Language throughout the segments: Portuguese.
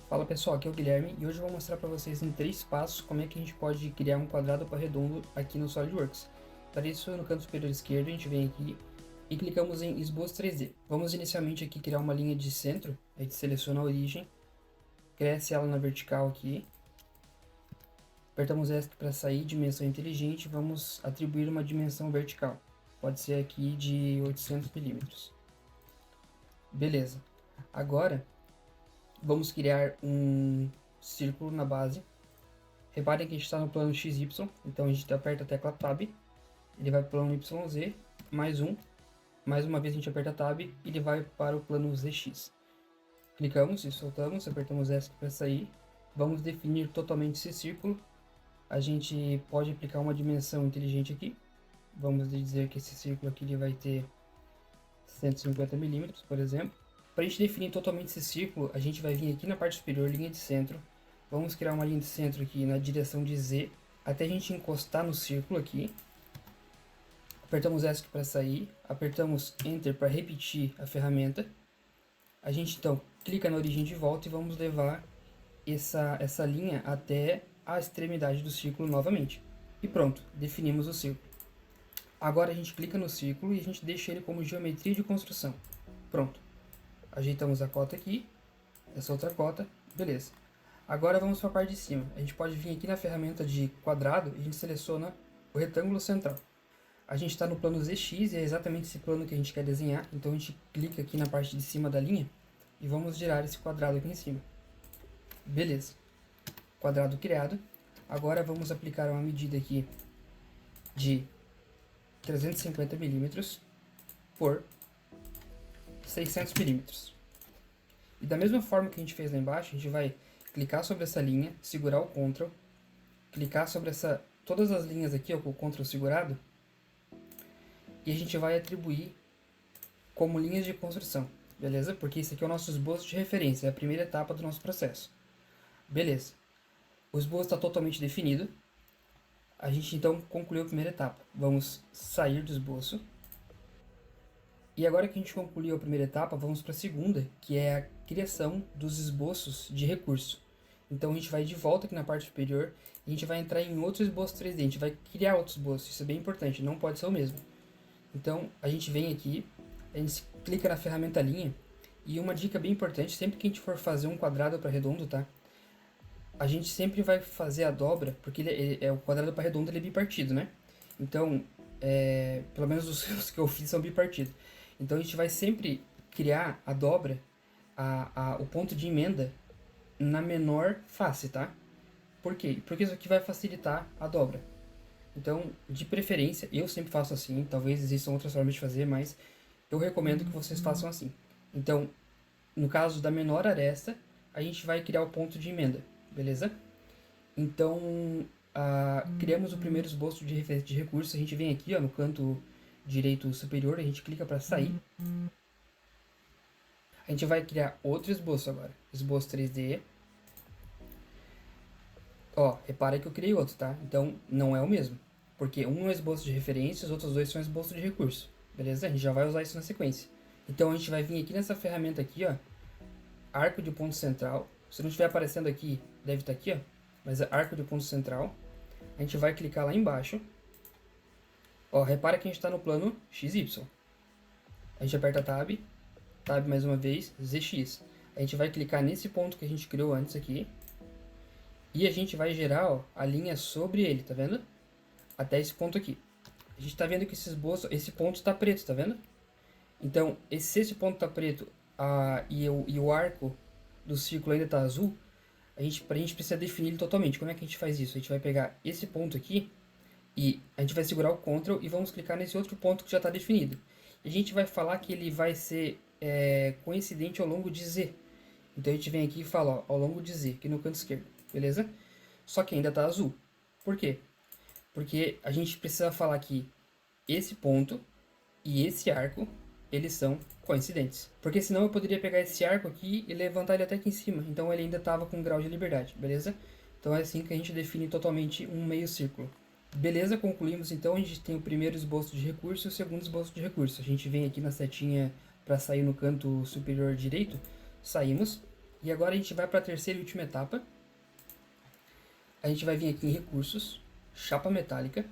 Fala pessoal, aqui é o Guilherme e hoje eu vou mostrar para vocês em 3 passos como é que a gente pode criar um quadrado para redondo aqui no SolidWorks. Para isso, no canto superior esquerdo, a gente vem aqui e clicamos em Esboço 3D. Vamos inicialmente aqui criar uma linha de centro, a gente seleciona a origem, cresce ela na vertical aqui, apertamos ESC para sair, dimensão inteligente, vamos atribuir uma dimensão vertical, pode ser aqui de 800 milímetros. Beleza, agora vamos criar um círculo na base. Reparem que a gente está no plano XY, então a gente aperta a tecla Tab, ele vai para o plano YZ, mais uma vez a gente aperta Tab e ele vai para o plano ZX. Clicamos e soltamos, apertamos ESC para sair. Vamos definir totalmente esse círculo. A gente pode aplicar uma dimensão inteligente aqui. Vamos dizer que esse círculo aqui ele vai ter 150 milímetros, por exemplo. Para a gente definir totalmente esse círculo, a gente vai vir aqui na parte superior, linha de centro. Vamos criar uma linha de centro aqui na direção de Z, até a gente encostar no círculo aqui. Apertamos ESC para sair, apertamos Enter para repetir a ferramenta. A gente então clica na origem de volta e vamos levar essa linha até a extremidade do círculo novamente. E pronto, definimos o círculo. Agora a gente clica no círculo e a gente deixa ele como geometria de construção. Pronto. Ajeitamos a cota aqui, essa outra cota, beleza. Agora vamos para a parte de cima. A gente pode vir aqui na ferramenta de quadrado e a gente seleciona o retângulo central. A gente está no plano ZX e é exatamente esse plano que a gente quer desenhar. Então a gente clica aqui na parte de cima da linha e vamos girar esse quadrado aqui em cima. Beleza. Quadrado criado. Agora vamos aplicar uma medida aqui de 350 milímetros por 600 milímetros. E da mesma forma que a gente fez lá embaixo, a gente vai clicar sobre essa linha, segurar o Ctrl, clicar sobre todas as linhas aqui, ó, com o Ctrl segurado, e a gente vai atribuir como linhas de construção, beleza? Porque esse aqui é o nosso esboço de referência, é a primeira etapa do nosso processo. Beleza. O esboço está totalmente definido. A gente então concluiu a primeira etapa. Vamos sair do esboço. E agora que a gente concluiu a primeira etapa, vamos para a segunda, que é a criação dos esboços de recurso. Então a gente vai de volta aqui na parte superior e a gente vai entrar em outro esboço 3D, a gente vai criar outros esboços, isso é bem importante, não pode ser o mesmo. Então a gente vem aqui, a gente clica na ferramenta linha, e uma dica bem importante, sempre que a gente for fazer um quadrado para redondo, tá? A gente sempre vai fazer a dobra, porque o quadrado para redondo ele é bipartido, né? Então, pelo menos os que eu fiz são bipartidos. Então a gente vai sempre criar a dobra, o ponto de emenda na menor face, tá? Por quê? Porque isso aqui vai facilitar a dobra. Então, de preferência, eu sempre faço assim, talvez existam outras formas de fazer, mas eu recomendo que vocês façam assim. Então, no caso da menor aresta, a gente vai criar o ponto de emenda, beleza? Então, criamos o primeiro esboço de referência de recurso, a gente vem aqui, ó, no canto direito superior, a gente clica para sair. A gente vai criar outro esboço agora, esboço 3D. Ó, repara que eu criei outro, tá? Então, não é o mesmo, porque um é um esboço de referência, os outros dois são esboço de recurso, beleza? A gente já vai usar isso na sequência. Então, a gente vai vir aqui nessa ferramenta aqui, ó, arco de ponto central. Se não estiver aparecendo aqui, deve estar aqui, ó, mas é arco de ponto central. A gente vai clicar lá embaixo. Ó, repara que a gente está no plano XY. A gente aperta Tab, Tab mais uma vez, ZX. A gente vai clicar nesse ponto que a gente criou antes aqui. E a gente vai gerar, ó, a linha sobre ele, tá vendo? Até esse ponto aqui. A gente tá vendo que esse ponto está preto, tá vendo? Então, se esse ponto está preto e o arco do círculo ainda está azul, a gente precisa definir ele totalmente. Como é que a gente faz isso? A gente vai pegar esse ponto aqui e a gente vai segurar o Ctrl e vamos clicar nesse outro ponto que já está definido. E a gente vai falar que ele vai ser coincidente ao longo de Z. Então a gente vem aqui e fala, ó, ao longo de Z, aqui no canto esquerdo, beleza? Só que ainda está azul. Por quê? Porque a gente precisa falar que esse ponto e esse arco, eles são coincidentes. Porque senão eu poderia pegar esse arco aqui e levantar ele até aqui em cima. Então ele ainda estava com grau de liberdade, beleza? Então é assim que a gente define totalmente um meio círculo. Beleza, concluímos então, a gente tem o primeiro esboço de recurso e o segundo esboço de recurso. A gente vem aqui na setinha para sair no canto superior direito, saímos, E agora a gente vai para a terceira e última etapa. A gente vai vir aqui em recursos, chapa metálica,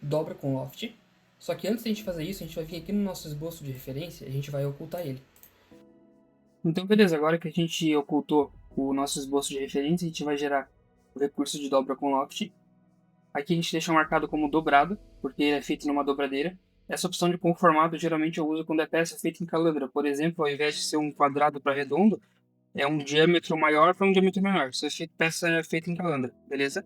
dobra com loft. Só que antes de a gente fazer isso, a gente vai vir aqui no nosso esboço de referência e a gente vai ocultar ele. Então beleza, agora que a gente ocultou o nosso esboço de referência, a gente vai gerar o recurso de dobra com loft. Aqui a gente deixa marcado como dobrado, porque ele é feito numa dobradeira. Essa opção de conformado geralmente eu uso quando é peça feita em calandra. Por exemplo, ao invés de ser um quadrado para redondo, é um diâmetro maior para um diâmetro menor. Se a peça é feita em calandra, beleza?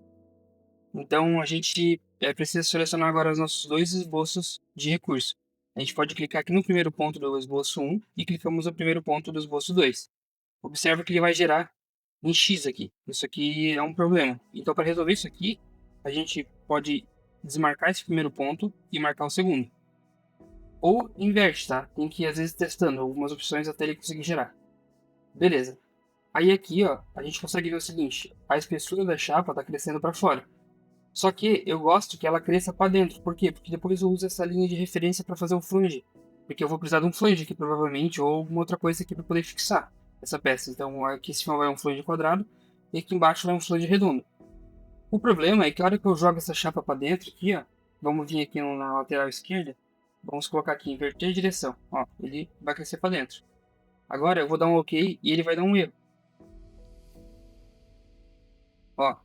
Então a gente precisa selecionar agora os nossos dois esboços de recurso. A gente pode clicar aqui no primeiro ponto do esboço 1 e clicamos no primeiro ponto do esboço 2. Observa que ele vai gerar em X aqui. Isso aqui é um problema. Então, para resolver isso aqui, a gente pode desmarcar esse primeiro ponto e marcar o segundo. Ou inverte, tá? Tem que ir, às vezes, testando algumas opções até ele conseguir gerar. Beleza. Aí aqui, ó, a gente consegue ver o seguinte. A espessura da chapa está crescendo para fora. Só que eu gosto que ela cresça para dentro. Por quê? Porque depois eu uso essa linha de referência para fazer um flange. Porque eu vou precisar de um flange aqui, provavelmente, ou alguma outra coisa aqui para poder fixar essa peça. Então aqui em cima vai um flange quadrado e aqui embaixo vai um flange redondo. O problema é que a hora que eu jogo essa chapa para dentro aqui, ó, vamos vir aqui na lateral esquerda, vamos colocar aqui inverter a direção. Ó, ele vai crescer para dentro. Agora eu vou dar um OK e ele vai dar um erro. Ó,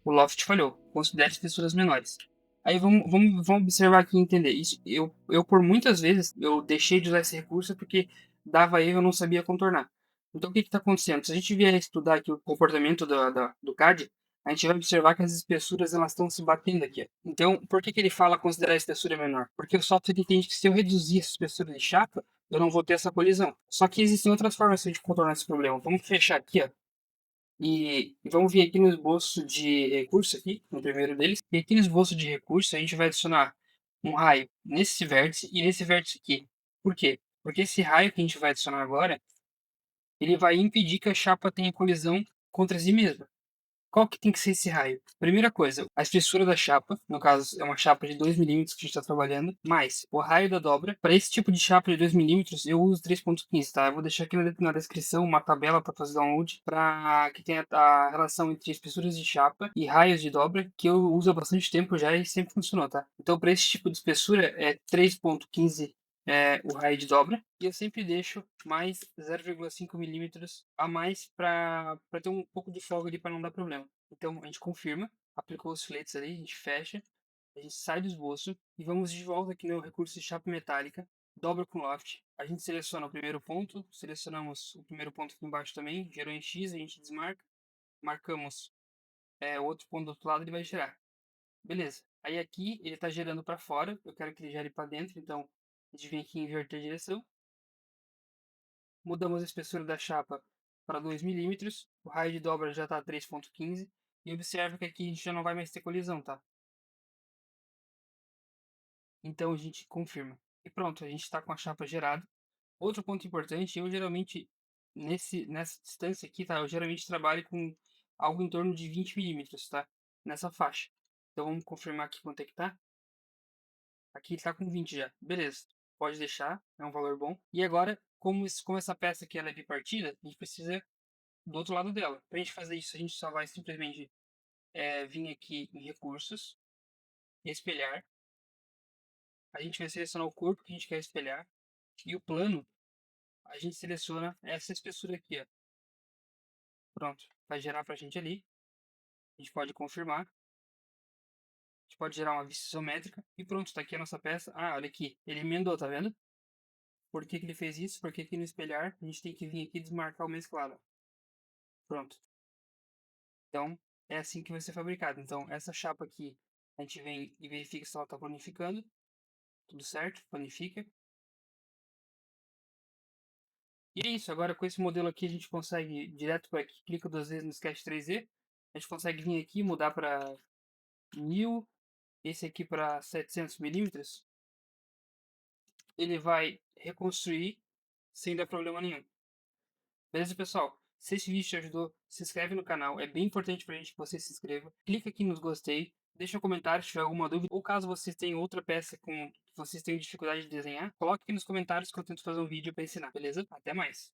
o loft falhou. Considere espessuras menores. Aí vamos observar aqui e entender. Isso, eu, por muitas vezes, eu deixei de usar esse recurso porque dava erro e eu não sabia contornar. Então, o que está acontecendo? Se a gente vier estudar aqui o comportamento do CAD, a gente vai observar que as espessuras elas estão se batendo aqui. Então, por que ele fala considerar a espessura menor? Porque o software entende que se eu reduzir essa espessura de chapa, eu não vou ter essa colisão. Só que existem outras formas de contornar esse problema. Vamos fechar aqui, ó. E vamos vir aqui no esboço de recurso aqui, no primeiro deles. E aqui no esboço de recurso a gente vai adicionar um raio nesse vértice e nesse vértice aqui. Por quê? Porque esse raio que a gente vai adicionar agora, ele vai impedir que a chapa tenha colisão contra si mesma. Qual que tem que ser esse raio? Primeira coisa, a espessura da chapa, no caso é uma chapa de 2 milímetros que a gente está trabalhando, mais o raio da dobra. Para esse tipo de chapa de 2 milímetros, eu uso 3.15, tá? Eu vou deixar aqui na descrição uma tabela para fazer download, para que tenha a relação entre espessuras de chapa e raios de dobra, que eu uso há bastante tempo já e sempre funcionou, tá? Então, para esse tipo de espessura, é 3.15 o raio de dobra. E eu sempre deixo mais 0,5 milímetros a mais para ter um pouco de folga ali para não dar problema. Então a gente confirma, aplicou os filetes ali, a gente fecha, a gente sai do esboço e vamos de volta aqui no recurso de chapa metálica, dobra com loft. A gente seleciona o primeiro ponto, selecionamos o primeiro ponto aqui embaixo também, gerou em X, a gente desmarca, marcamos o outro ponto do outro lado, ele vai gerar. Beleza. Aí aqui ele está gerando para fora, eu quero que ele gere para dentro, então a gente vem aqui em inverter a direção. Mudamos a espessura da chapa para 2 milímetros, o raio de dobra já está 3.15 e observa que aqui a gente já não vai mais ter colisão, tá? Então a gente confirma. E pronto, a gente está com a chapa gerada. Outro ponto importante, eu geralmente, nessa distância aqui, tá? Eu geralmente trabalho com algo em torno de 20 milímetros, tá? Nessa faixa. Então vamos confirmar aqui quanto é que tá. Aqui está com 20 já. Beleza. Pode deixar, é um valor bom. E agora, como essa peça aqui ela é bipartida, a gente precisa do outro lado dela. Para a gente fazer isso, a gente só vai simplesmente vir aqui em recursos, espelhar. A gente vai selecionar o corpo que a gente quer espelhar. E o plano, a gente seleciona essa espessura aqui, ó. Pronto, vai gerar para a gente ali. A gente pode confirmar. A gente pode gerar uma vista isométrica. E pronto, está aqui a nossa peça. Ah, olha aqui, ele emendou, tá vendo? Por que ele fez isso? Porque aqui no espelhar, a gente tem que vir aqui e desmarcar o mesclado. Pronto. Então, é assim que vai ser fabricado. Então, essa chapa aqui, a gente vem e verifica se ela está planificando. Tudo certo, planifica. E é isso, agora com esse modelo aqui a gente consegue direto para aqui, clica duas vezes no Sketch 3D, a gente consegue vir aqui mudar para 1000, esse aqui para 700 milímetros, ele vai reconstruir sem dar problema nenhum. Beleza, pessoal? Se esse vídeo te ajudou, se inscreve no canal, é bem importante pra gente que você se inscreva. Clica aqui nos gostei, deixa um comentário se tiver alguma dúvida, ou caso vocês tenham outra peça que vocês tenham dificuldade de desenhar, coloque aqui nos comentários que eu tento fazer um vídeo para ensinar, beleza? Até mais!